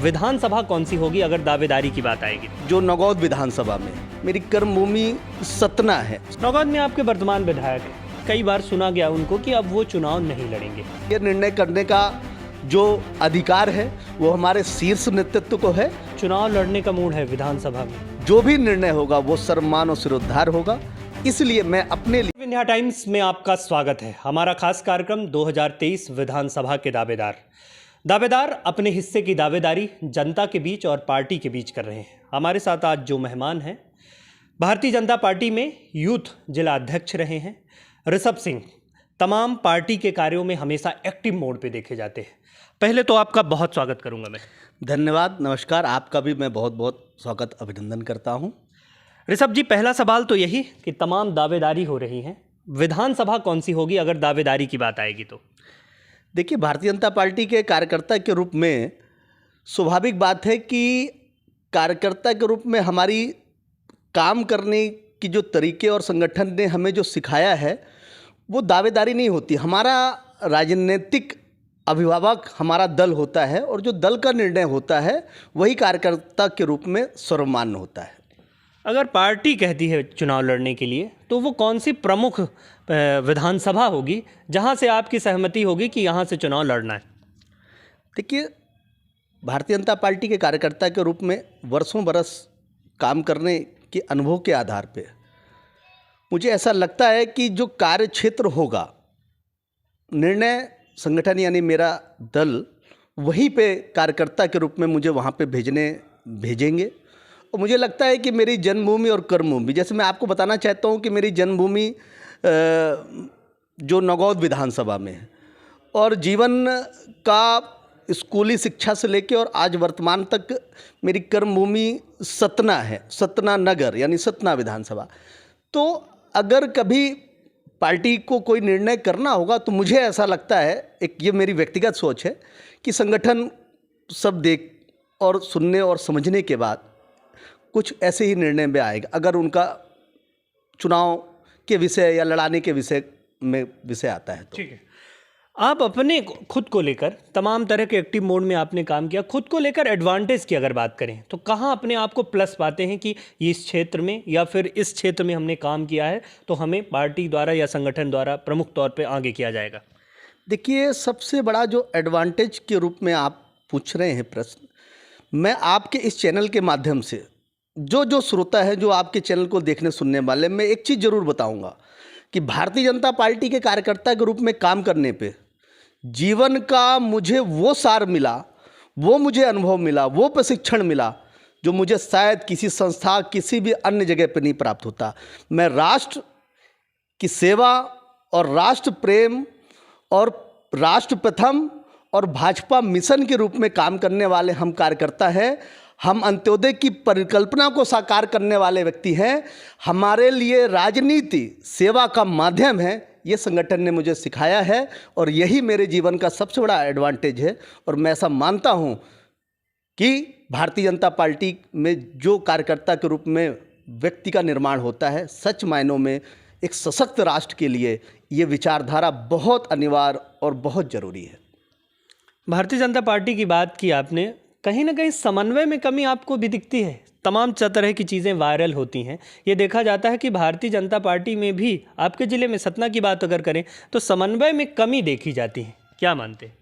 विधानसभा कौन सी होगी अगर दावेदारी की बात आएगी? जो नगौद विधानसभा में मेरी कर्मभूमि सतना है। नौगांव में आपके वर्तमान विधायक हैं। कई बार सुना गया उनको कि अब वो चुनाव नहीं लड़ेंगे। ये निर्णय करने का जो अधिकार है वो हमारे शीर्ष नेतृत्व को है। चुनाव लड़ने का मूड है विधानसभा में। जो भी निर्णय होगा वो सम्मान और सिरोद्धार होगा। इसलिए मैं अपने लिए इंडिया टाइम्स में आपका स्वागत है। हमारा खास कार्यक्रम 2023 विधानसभा के दावेदार अपने हिस्से की दावेदारी जनता के बीच और पार्टी के बीच कर रहे हैं। हमारे साथ आज जो मेहमान हैं, भारतीय जनता पार्टी में यूथ जिला अध्यक्ष रहे हैं ऋषभ सिंह। तमाम पार्टी के कार्यों में हमेशा एक्टिव मोड पे देखे जाते हैं। पहले तो आपका बहुत स्वागत करूंगा मैं। धन्यवाद, नमस्कार। आपका भी मैं बहुत बहुत स्वागत अभिनंदन करता हूं। ऋषभ जी, पहला सवाल तो यही कि तमाम दावेदारी हो रही हैं, विधानसभा कौन सी होगी अगर दावेदारी की बात आएगी तो? देखिए, भारतीय जनता पार्टी के कार्यकर्ता के रूप में स्वाभाविक बात है कि कार्यकर्ता के रूप में हमारी काम करने की जो तरीके और संगठन ने हमें जो सिखाया है वो दावेदारी नहीं होती। हमारा राजनीतिक अभिभावक हमारा दल होता है और जो दल का निर्णय होता है वही कार्यकर्ता के रूप में सर्वमान्य होता है। अगर पार्टी कहती है चुनाव लड़ने के लिए तो वो कौन सी प्रमुख विधानसभा होगी जहां से आपकी सहमति होगी कि यहां से चुनाव लड़ना है? देखिए, भारतीय जनता पार्टी के कार्यकर्ता के रूप में वर्षों बरस काम करने के अनुभव के आधार पे मुझे ऐसा लगता है कि जो कार्य क्षेत्र होगा, निर्णय संगठन यानी मेरा दल वहीं पे कार्यकर्ता के रूप में मुझे वहाँ पे भेजेंगे। और मुझे लगता है कि मेरी जन्मभूमि और कर्मभूमि, जैसे मैं आपको बताना चाहता हूँ कि मेरी जन्मभूमि जो नगौद विधानसभा में है और जीवन का स्कूली शिक्षा से लेके और आज वर्तमान तक मेरी कर्मभूमि सतना है, सतना नगर यानी सतना विधानसभा। तो अगर कभी पार्टी को कोई निर्णय करना होगा तो मुझे ऐसा लगता है, एक ये मेरी व्यक्तिगत सोच है कि संगठन सब देख और सुनने और समझने के बाद कुछ ऐसे ही निर्णय में आएगा अगर उनका चुनाव के विषय या लड़ाने के विषय में विषय आता है तो। ठीक है, आप अपने खुद को लेकर तमाम तरह के एक्टिव मोड में आपने काम किया। खुद को लेकर एडवांटेज की अगर बात करें तो कहाँ अपने आप को प्लस पाते हैं कि इस क्षेत्र में या फिर इस क्षेत्र में हमने काम किया है तो हमें पार्टी द्वारा या संगठन द्वारा प्रमुख तौर पे आगे किया जाएगा? देखिए, सबसे बड़ा जो एडवांटेज के रूप में आप पूछ रहे हैं प्रश्न, मैं आपके इस चैनल के माध्यम से जो श्रोता है, जो आपके चैनल को देखने सुनने वाले, मैं एक चीज़ ज़रूर बताऊंगा कि भारतीय जनता पार्टी के कार्यकर्ता के रूप में काम करने पे जीवन का मुझे वो सार मिला, वो मुझे अनुभव मिला, वो प्रशिक्षण मिला जो मुझे शायद किसी संस्था, किसी भी अन्य जगह पे नहीं प्राप्त होता। मैं राष्ट्र की सेवा और राष्ट्र प्रेम और राष्ट्र प्रथम और भाजपा मिशन के रूप में काम करने वाले हम कार्यकर्ता हैं। हम अंत्योदय की परिकल्पना को साकार करने वाले व्यक्ति हैं। हमारे लिए राजनीति सेवा का माध्यम है, ये संगठन ने मुझे सिखाया है और यही मेरे जीवन का सबसे बड़ा एडवांटेज है। और मैं ऐसा मानता हूँ कि भारतीय जनता पार्टी में जो कार्यकर्ता के रूप में व्यक्ति का निर्माण होता है, सच मायनों में एक सशक्त राष्ट्र के लिए ये विचारधारा बहुत अनिवार्य और बहुत ज़रूरी है। भारतीय जनता पार्टी की बात की आपने, कहीं ना कहीं समन्वय में कमी आपको भी दिखती है। तमाम तरह की चीज़ें वायरल होती हैं। ये देखा जाता है कि भारतीय जनता पार्टी में भी आपके ज़िले में सतना की बात अगर करें तो समन्वय में कमी देखी जाती है। क्या मानते हैं?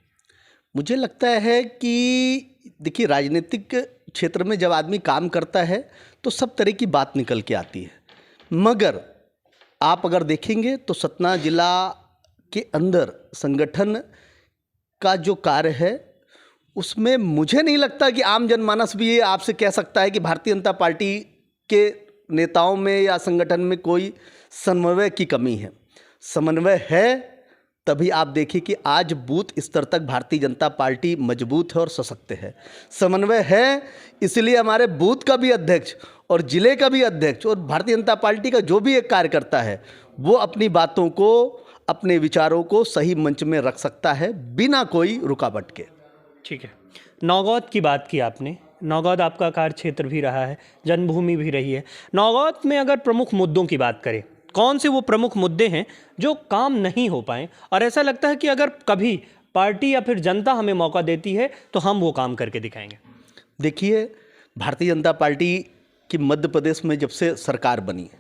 मुझे लगता है कि देखिए, राजनीतिक क्षेत्र में जब आदमी काम करता है तो सब तरह की बात निकल के आती है, मगर आप अगर देखेंगे तो सतना जिला के अंदर संगठन का जो कार्य है उसमें मुझे नहीं लगता कि आम जनमानस भी ये आपसे कह सकता है कि भारतीय जनता पार्टी के नेताओं में या संगठन में कोई समन्वय की कमी है। समन्वय है तभी आप देखिए कि आज बूथ स्तर तक भारतीय जनता पार्टी मजबूत है और सशक्त है। समन्वय है इसलिए हमारे बूथ का भी अध्यक्ष और जिले का भी अध्यक्ष और भारतीय जनता पार्टी का जो भी एक कार्यकर्ता है वो अपनी बातों को, अपने विचारों को सही मंच में रख सकता है बिना कोई रुकावट के। ठीक है, नौगौद की बात की आपने। नौगौद आपका कार्य क्षेत्र भी रहा है, जन्मभूमि भी रही है। नौगौद में अगर प्रमुख मुद्दों की बात करें, कौन से वो प्रमुख मुद्दे हैं जो काम नहीं हो पाए और ऐसा लगता है कि अगर कभी पार्टी या फिर जनता हमें मौका देती है तो हम वो काम करके दिखाएंगे? देखिए, भारतीय जनता पार्टी की मध्य प्रदेश में जब से सरकार बनी है,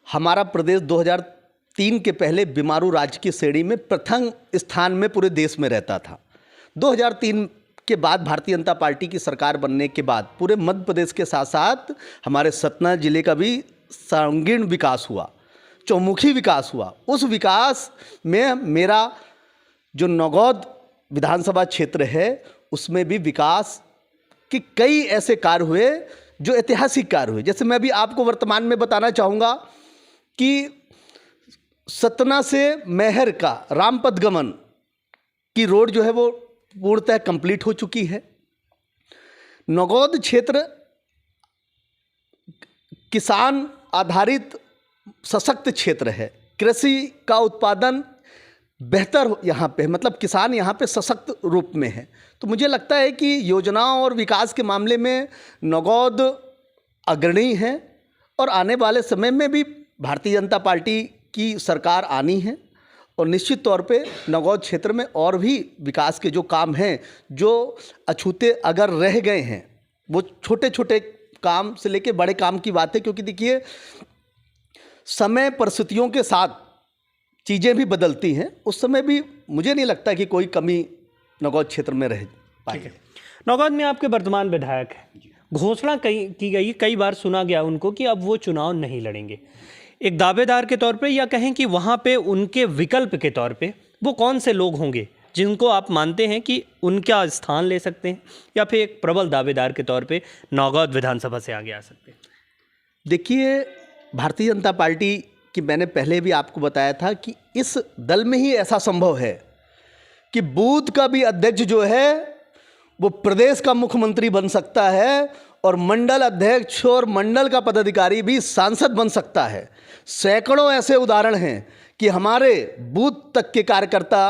हमारा प्रदेश 2003 के पहले बीमारू राज्य की श्रेणी में प्रथम स्थान में पूरे देश में रहता था। 2003 के बाद भारतीय जनता पार्टी की सरकार बनने के बाद पूरे मध्य प्रदेश के साथ साथ हमारे सतना जिले का भी संगीण विकास हुआ, चौमुखी विकास हुआ। उस विकास में मेरा जो नौगौद विधानसभा क्षेत्र है उसमें भी विकास के कई ऐसे कार्य हुए जो ऐतिहासिक कार्य हुए। जैसे मैं अभी आपको वर्तमान में बताना चाहूँगा कि सतना से मैहर का रामपथ गमन की रोड जो है वो पूर्णतः कंप्लीट हो चुकी है। नौगौद क्षेत्र किसान आधारित सशक्त क्षेत्र है। कृषि का उत्पादन बेहतर यहाँ पे, मतलब किसान यहाँ पे सशक्त रूप में है। तो मुझे लगता है कि योजनाओं और विकास के मामले में नौगौद अग्रणी है और आने वाले समय में भी भारतीय जनता पार्टी की सरकार आनी है और निश्चित तौर पे नौगौद क्षेत्र में और भी विकास के जो काम हैं, जो अछूते अगर रह गए हैं, वो छोटे छोटे काम से लेके बड़े काम की बात है। क्योंकि देखिए, समय परिस्थितियों के साथ चीज़ें भी बदलती हैं। उस समय भी मुझे नहीं लगता कि कोई कमी नौगौद क्षेत्र में रह पाएगी। नौगौद में आपके वर्तमान विधायक हैं, घोषणा की गई, कई बार सुना गया उनको कि अब वो चुनाव नहीं लड़ेंगे। एक दावेदार के तौर पे या कहें कि वहाँ पे उनके विकल्प के तौर पे वो कौन से लोग होंगे जिनको आप मानते हैं कि उनका स्थान ले सकते हैं या फिर एक प्रबल दावेदार के तौर पे नौगौद विधानसभा से आगे आ सकते हैं? देखिए, भारतीय जनता पार्टी की मैंने पहले भी आपको बताया था कि इस दल में ही ऐसा संभव है कि बूथ का भी अध्यक्ष जो है वो प्रदेश का मुख्यमंत्री बन सकता है और मंडल अध्यक्ष और मंडल का पदाधिकारी भी सांसद बन सकता है। सैकड़ों ऐसे उदाहरण हैं कि हमारे बूथ तक के कार्यकर्ता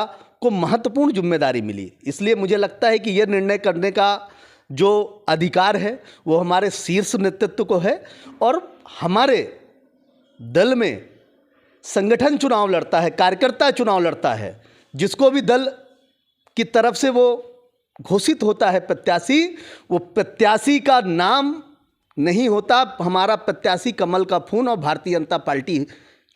को महत्वपूर्ण जिम्मेदारी मिली। इसलिए मुझे लगता है कि यह निर्णय करने का जो अधिकार है वो हमारे शीर्ष नेतृत्व को है और हमारे दल में संगठन चुनाव लड़ता है, कार्यकर्ता चुनाव लड़ता है। जिसको भी दल की तरफ से वो घोषित होता है प्रत्याशी, वो प्रत्याशी का नाम नहीं होता, हमारा प्रत्याशी कमल का फूल और भारतीय जनता पार्टी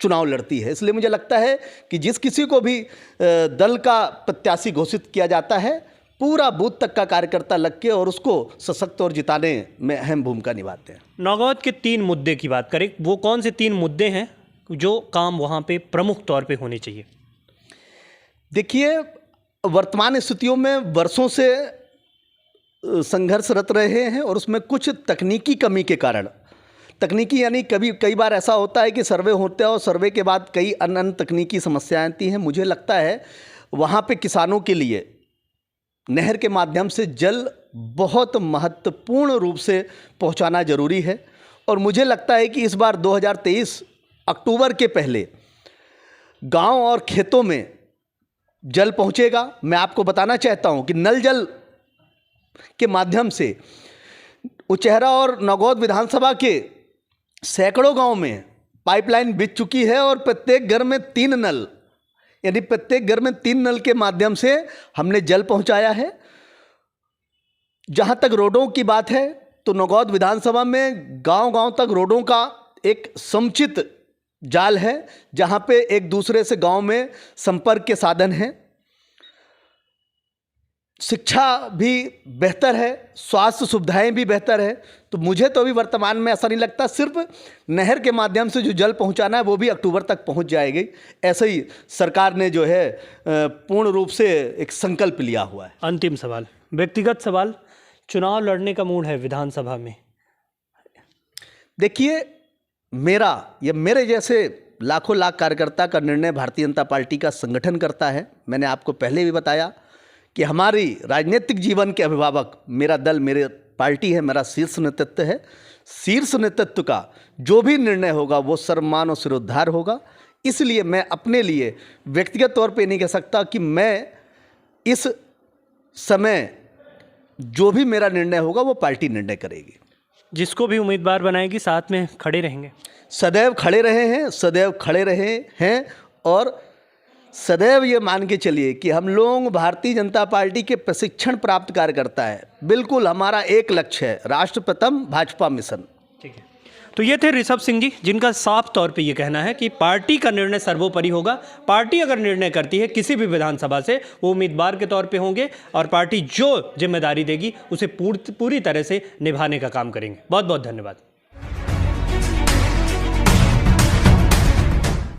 चुनाव लड़ती है। इसलिए मुझे लगता है कि जिस किसी को भी दल का प्रत्याशी घोषित किया जाता है, पूरा बूथ तक का कार्यकर्ता लग के और उसको सशक्त और जिताने में अहम भूमिका निभाते हैं। नौगौद के 3 मुद्दे की बात करें, वो कौन से 3 मुद्दे हैं जो काम वहाँ पे प्रमुख तौर पे होने चाहिए? देखिए, वर्तमान स्थितियों में वर्षों से संघर्षरत रहे हैं और उसमें कुछ तकनीकी कमी के कारण, तकनीकी यानी कई बार ऐसा होता है कि सर्वे होता है और सर्वे के बाद कई अन्य तकनीकी समस्याएं आती हैं। मुझे लगता है वहाँ पे किसानों के लिए नहर के माध्यम से जल बहुत महत्वपूर्ण रूप से पहुँचाना जरूरी है और मुझे लगता है कि इस बार 2023 अक्टूबर के पहले गांव और खेतों में जल पहुंचेगा। मैं आपको बताना चाहता हूं कि नल जल के माध्यम से उचेहरा और नौगौद विधानसभा के सैकड़ों गांव में पाइपलाइन बिछ चुकी है और प्रत्येक घर में 3 नल, यानी प्रत्येक घर में 3 नल के माध्यम से हमने जल पहुंचाया है। जहां तक रोडों की बात है तो नौगौद विधानसभा में गांव-गांव तक रोडों का एक समुचित जाल है, जहां पे एक दूसरे से गांव में संपर्क के साधन हैं। शिक्षा भी बेहतर है, स्वास्थ्य सुविधाएं भी बेहतर है। तो मुझे तो अभी वर्तमान में ऐसा नहीं लगता, सिर्फ नहर के माध्यम से जो जल पहुंचाना है वो भी अक्टूबर तक पहुंच जाएगी। ऐसे ही सरकार ने जो है पूर्ण रूप से एक संकल्प लिया हुआ है। अंतिम सवाल, व्यक्तिगत सवाल, चुनाव लड़ने का मूड है विधानसभा में? देखिए, मेरा या मेरे जैसे लाखों लाख कार्यकर्ता का निर्णय भारतीय जनता पार्टी का संगठन करता है। मैंने आपको पहले भी बताया कि हमारी राजनीतिक जीवन के अभिभावक मेरा दल, मेरे पार्टी है, मेरा शीर्ष नेतृत्व है। शीर्ष नेतृत्व का जो भी निर्णय होगा वो सर्वमान और सिरोद्धार होगा। इसलिए मैं अपने लिए व्यक्तिगत तौर पे नहीं कह सकता कि मैं इस समय जो भी मेरा निर्णय होगा वो पार्टी निर्णय करेगी। जिसको भी उम्मीदवार बनाएगी साथ में खड़े रहेंगे? सदैव खड़े रहे हैं, सदैव खड़े रहे हैं और सदैव ये मान के चलिए कि हम लोग भारतीय जनता पार्टी के प्रशिक्षण प्राप्त कार्यकर्ता है। बिल्कुल हमारा एक लक्ष्य है, राष्ट्र प्रथम भाजपा मिशन। ठीक है, तो ये थे ऋषभ सिंह जी, जिनका साफ तौर पे ये कहना है कि पार्टी का निर्णय सर्वोपरि होगा। पार्टी अगर निर्णय करती है किसी भी विधानसभा से, वो उम्मीदवार के तौर पे होंगे और पार्टी जो जिम्मेदारी देगी उसे पूरी तरह से निभाने का काम करेंगे। बहुत बहुत धन्यवाद।